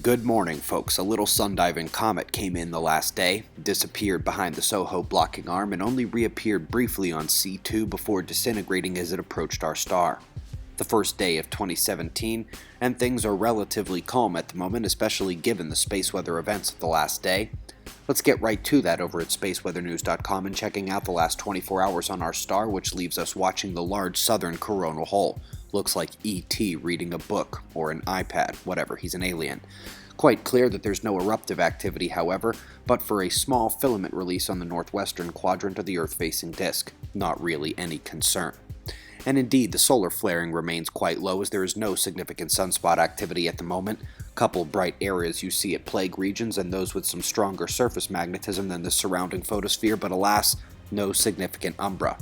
Good morning, folks. A little sun-diving comet came in the last day, disappeared behind the Soho blocking arm, and only reappeared briefly on C2 before disintegrating as it approached our star. The first day of 2017, and things are relatively calm at the moment, especially given the space weather events of the last day. Let's get right to that over at spaceweathernews.com and checking out the last 24 hours on our star, which leaves us watching the large southern coronal hole. Looks like E.T. reading a book, or an iPad, whatever, he's an alien. Quite clear that there's no eruptive activity, however, but for a small filament release on the northwestern quadrant of the Earth-facing disk. Not really any concern. And indeed, the solar flaring remains quite low as there is no significant sunspot activity at the moment. Couple bright areas you see at plague regions and those with some stronger surface magnetism than the surrounding photosphere, but alas, no significant umbra.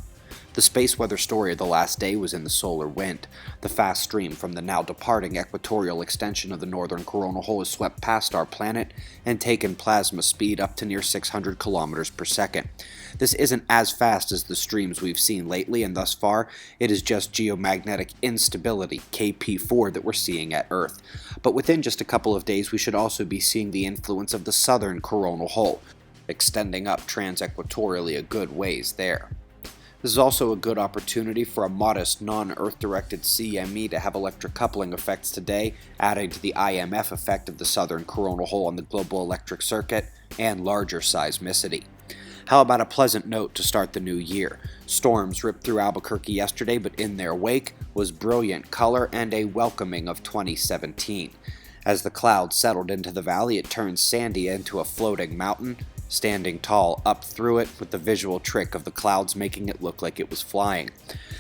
The space weather story of the last day was in the solar wind. The fast stream from the now departing equatorial extension of the northern coronal hole has swept past our planet and taken plasma speed up to near 600 kilometers per second. This isn't as fast as the streams we've seen lately, and thus far, it is just geomagnetic instability, KP4, that we're seeing at Earth. But within just a couple of days, we should also be seeing the influence of the southern coronal hole, extending up trans-equatorially a good ways there. This is also a good opportunity for a modest non-Earth-directed CME to have electric coupling effects today, adding to the IMF effect of the southern coronal hole on the global electric circuit and larger seismicity. How about a pleasant note to start the new year? Storms ripped through Albuquerque yesterday, but in their wake was brilliant color and a welcoming of 2017. As the clouds settled into the valley, it turned Sandia into a floating mountain, standing tall up through it with the visual trick of the clouds making it look like it was flying.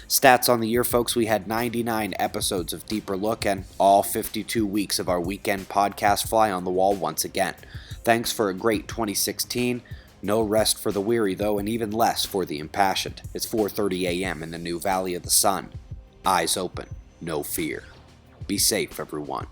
Stats on the year, folks: we had 99 episodes of Deeper Look, and all 52 weeks of our weekend podcast fly on the wall once again. Thanks for a great 2016. No rest for the weary, though, and even less for the impassioned. It's 4:30 a.m. in the new Valley of the Sun. Eyes open, no fear. Be safe, everyone.